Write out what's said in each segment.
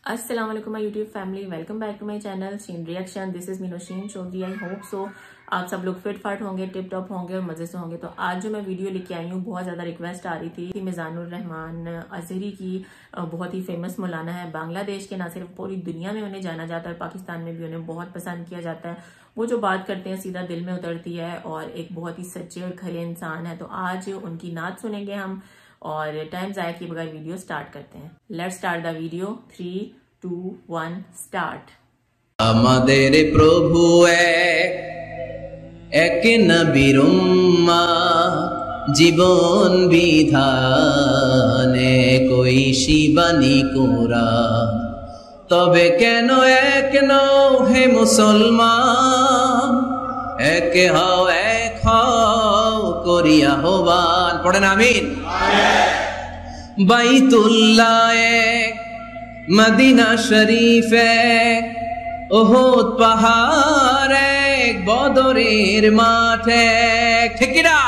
अस्सलाम वालेकुम my YouTube family, welcome back to my channel Sheen reaction. This is Meenoshin Chowdhury. I hope so आप सब लोग फिट फाट होंगे, टिप टॉप होंगे और मजे से होंगे। तो आज जो मैं वीडियो लेके आई हूँ, बहुत ज्यादा रिक्वेस्ट आ रही थी। मिजानुर रहमान अजहरी की बहुत ही फेमस मौलाना है बांग्लादेश के, ना सिर्फ पूरी दुनिया में उन्हें जाना जाता है, पाकिस्तान में भी उन्हें बहुत पसंद किया जाता है। वो जो बात करते हैं सीधा दिल में उतरती है और एक बहुत ही सच्चे और खरे इंसान है। तो आज उनकी नात सुनेंगे हम और टाइम जाया किए बगैर वीडियो स्टार्ट करते हैं। Let's start the video. 3, 2, 1 start. আমাদের প্রভু এক নবীর উম্মাহ, জীবন বিধানে কই শিবানী কোরআন। তবে কেন এক নও হে মুসলমান, এক হও করিয়া আহ্বান। পড়েন আমিন। বাইতুল্লাহ এক, মদিনা শরীফ এক, ওহদ পাহাড় এক, বদরের মাঠ এক। ঠিক কি না?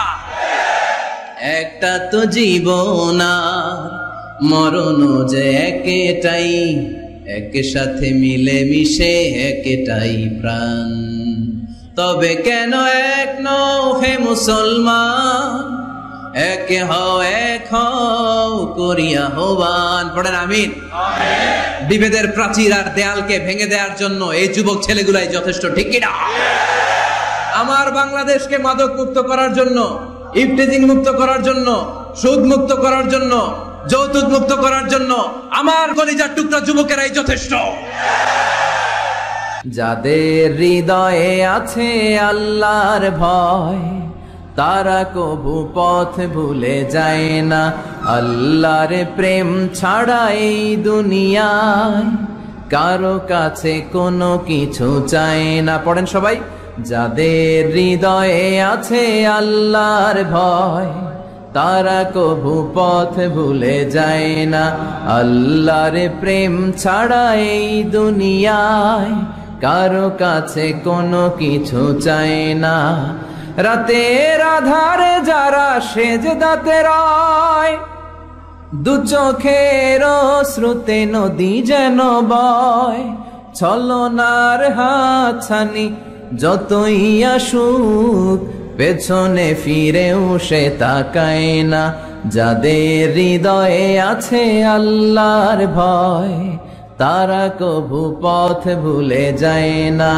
একটা তো জীবন আর মরণ যে একটাই, একসাথে মিলে মিশে একটাই প্রাণ। তবে কেন এক নও হে মুসলমান, এক হও করিয়া আহ্বান। পড়েন আমিন। বিভেদের প্রাচীর আর দেয়ালকে ভেঙে দেওয়ার জন্য এই যুবক ছেলেগুলাই যথেষ্ট। ঠিক কি না? আমার বাংলাদেশকে মাদক মুক্ত করার জন্য, ইফটিজিং মুক্ত করার জন্য, সুদ মুক্ত করার জন্য, যৌতুক মুক্ত করার জন্য আমার কলিজার টুকরা যুবকেরাই যথেষ্ট। যাদের হৃদয়ে আছে আল্লাহর ভয়, তারা কবু পথ ভুলে যায় না। আল্লাহর প্রেম ছাড়া এই দুনিয়ায় কারো কাছে কোনো কিছু চায় না। পড়েন সবাই। যাদের হৃদয়ে আছে আল্লাহর ভয়, তারা কবু পথ ভুলে যায় না। আল্লাহর প্রেম ছাড়া এই দুনিয়ায় কারো কাছে কোনো কিছু চায় না। রাতের আধারে যারা সেজদাতে রয়, দু চোখের শ্রুতে নদী যেন বয়। ছলনার হাতছানি যতই আসুক, পেছনে ফিরেও সে তাকায় না। যাদের হৃদয়ে আছে আল্লাহর ভয়, তারা কবু পথ ভুলে যায় না।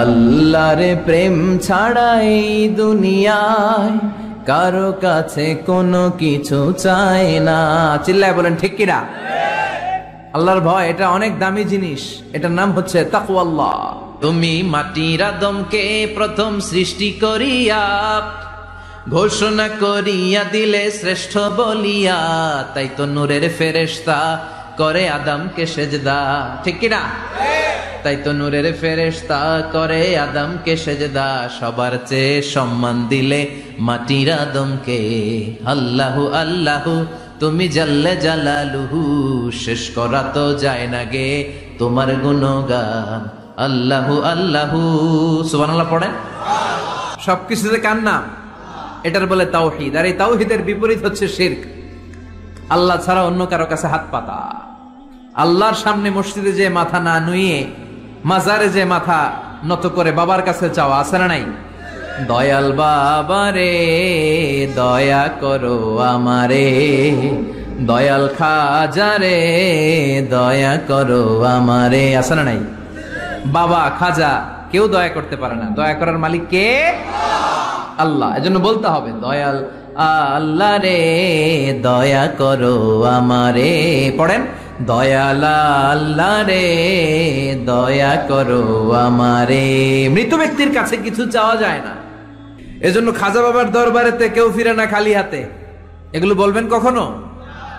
আল্লাহর প্রেম ছাড়া এই দুনিয়ায় কারো কাছে কোনো কিছু চায় না। চিল্লায় বলেন ঠিক কিনা? আল্লাহর ভয় এটা অনেক দামি জিনিস। এটার নাম হচ্ছে তাকওয়াল্লাহ। তুমি মাটির আদমকে প্রথম সৃষ্টি করিয়া ঘোষণা করিয়া দিলে শ্রেষ্ঠ বলিয়া, তাই তো নূরের ফেরেশতা করে আদমকে সেজদা। ঠিক কিনা? তাই তো নূরের ফেরেশতা করে আদমকে সেজদা। সবার চেয়ে সম্মান দিলে মাটির আদমকে। আল্লাহু আল্লাহু তুমি জাল্লে জালালুহু, শেষ করা তো যায় না গে তোমার গুণগান। আল্লাহু আল্লাহু সুবহানাল্লাহ পড়েন। সবকিছুতে কার নাম? এটার বলে তাওহীদ। আর এই তাওহীদের বিপরীত হচ্ছে শিরক। আল্লাহ ছাড়া অন্য কারো কাছে হাত পাতা। আল্লাহর সামনে মসজিদে যে মাথা না নুয়ে মাজারে যে মাথা নত করে বাবার কাছে চাওয়া আছে না নাই? দয়াল বাবা রে দয়া করো আমারে, দয়াল খাজা রে দয়া করো আমারে, আছে না নাই? বাবা খাজা কেউ দয়া করতে পারে না, দয়া করার মালিক কে? আল্লাহ। এজন্য বলতে হবে দয়াল আল্লাহ রে দয়া করো আমারে। পড়েন দয়াল আল্লাহ রে দয়া করো আমারে। মৃত ব্যক্তির কাছে কিছু চাওয়া যায় না। এজন্য খাজা বাবার দরবারেতে কেউ ফিরে না খালি হাতে। এগুলো বলবেন কখনো?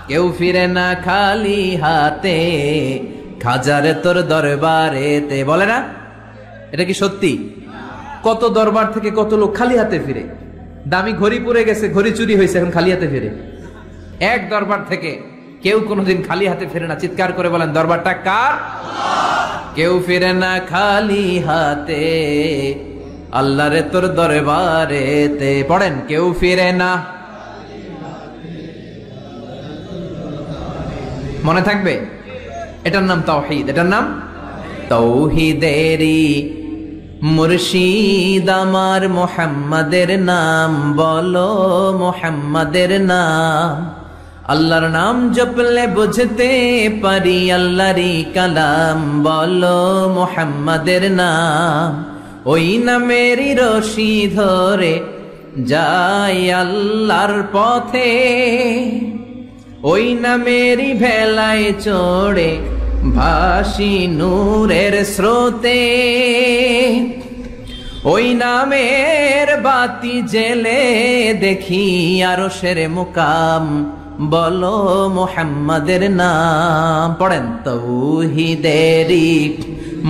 কেউ ফিরে না খালি হাতে, খাজারে তোর দরবারেতে। বলে না? এটা কি সত্যি? কত দরবার থেকে কত লোক খালি হাতে ফিরে। দামি ঘড়ি পরে গেছে, ঘড়ি চুরি হয়েছে, এখন খালি হাতে ফিরে। এক দরবার থেকে কেউ কোনোদিন খালি হাতে ফিরে না। চিৎকার করে বলেন দরবারটা কার? কেউ ফিরে না খালি হাতে, আল্লাহরে তোর দরবারেতে। পড়েন কেউ ফিরে না। মনে থাকবে? এটার নাম তাওহীদ, এটার নাম তাওহীদেরই মুর্শিদ আমার মুহাম্মাদের নাম, বলো মুহাম্মাদের নাম। আল্লাহর নাম জপলে বুঝতে পারি আল্লাহরই কালাম, বলো মুহাম্মাদের নাম। ওই নামেরই রশি ধরে যাই আল্লাহর পথে, ওই নামেরই ভেলায় চড়ে ভাসি নূরের স্রোতে, ওই নামের বাতি জেলে দেখি আরশের মুকাম, বলো মুহাম্মাদের নাম। পড়েন, তাওহীদেরই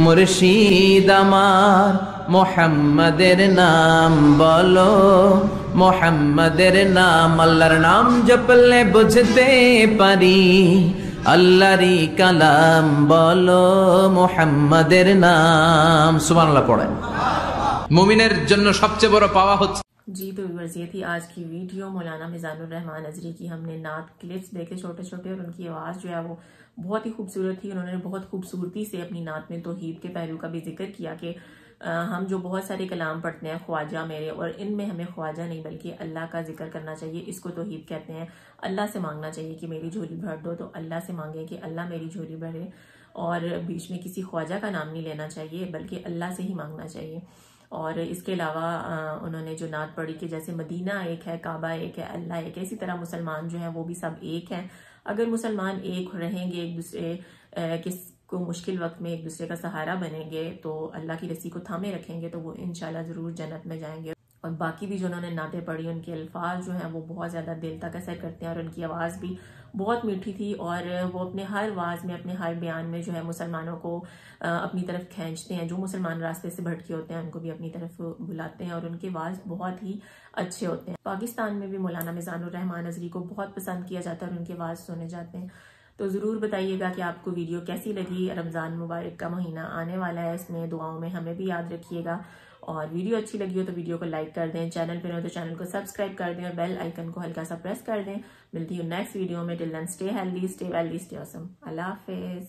মুর্শিদ আমার মুহাম্মাদের নাম, বলো মুহাম্মাদের নাম। আল্লাহর নাম জপলে বুঝতে পারি আল্লাহরই কালাম, বলো মুহাম্মাদের নাম। সুবহানাল্লাহ পড়েন। মুমিনের জন্য সবচেয়ে বড় পাওয়া হচ্ছে। जी तो व्यूअर्स, ये थी आज की वीडियो। मौलाना मिजानुर रहमान नजरी की हमने नात क्लिप्स देखे छोटे छोटे, और उनकी आवाज़ जो है वो बहुत ही खूबसूरत थी। उन्होंने बहुत खूबसूरती से अपनी नात में तौहीद के पहलू का भी जिक्र किया कि हम जो बहुत सारे कलाम पढ़ते हैं ख्वाजा मेरे, और इनमें हमें ख्वाजा नहीं बल्कि अल्लाह का जिक्र करना चाहिए। इसको तौहीद कहते हैं। अल्लाह से मांगना चाहिए कि मेरी झोली भर दो, तो अल्लाह से मांगे कि अल्लाह मेरी झोली भरे, और बीच में किसी ख्वाजा का नाम नहीं लेना चाहिए बल्कि अल्लाह से ही मांगना चाहिए। और इसके अलावा उन्होंने जो नात पढ़ी कि जैसे मदीना एक है, काबा एक है, अल्लाह एक है, इसी तरह मुसलमान जो है वो भी सब एक हैं। अगर मुसलमान एक रहेंगे, एक दूसरे को मुश्किल वक्त में एक दूसरे का सहारा बनेंगे, तो अल्लाह की रस्सी को थामे रखेंगे, तो वो इंशाल्लाह जरूर जन्नत में जाएंगे। और बाकी भी जो उन्होंने नातें पढ़ी, उनके अल्फाज जो हैं वो बहुत ज़्यादा दिल तक असर करते हैं, और उनकी आवाज़ भी बहुत मीठी थी। और वो अपने हर वाज में, अपने हर बयान में जो है मुसलमानों को अपनी तरफ खींचते हैं। जो मुसलमान रास्ते से भटके होते हैं उनको भी अपनी तरफ बुलाते हैं, और उनके वाज बहुत ही अच्छे होते हैं। पाकिस्तान में भी मौलाना मिजानुर रहमान नजरी को बहुत पसंद किया जाता है और उनके वाज सुने जाते हैं। तो ज़रूर बताइएगा कि आपको वीडियो कैसी लगी। रमज़ान मुबारक का महीना आने वाला है, इसमें दुआओं में हमें भी याद रखिएगा। और वीडियो अच्छी लगी हो तो वीडियो को लाइक कर दें, चैनल पर हो तो चैनल को सब्सक्राइब कर दें, और बेल आइकन को हल्का सा प्रेस कर दें। मिलती हूँ नेक्स्ट वीडियो में। Till then stay healthy, stay wealthy, stay awesome. अल्लाह हाफिज़।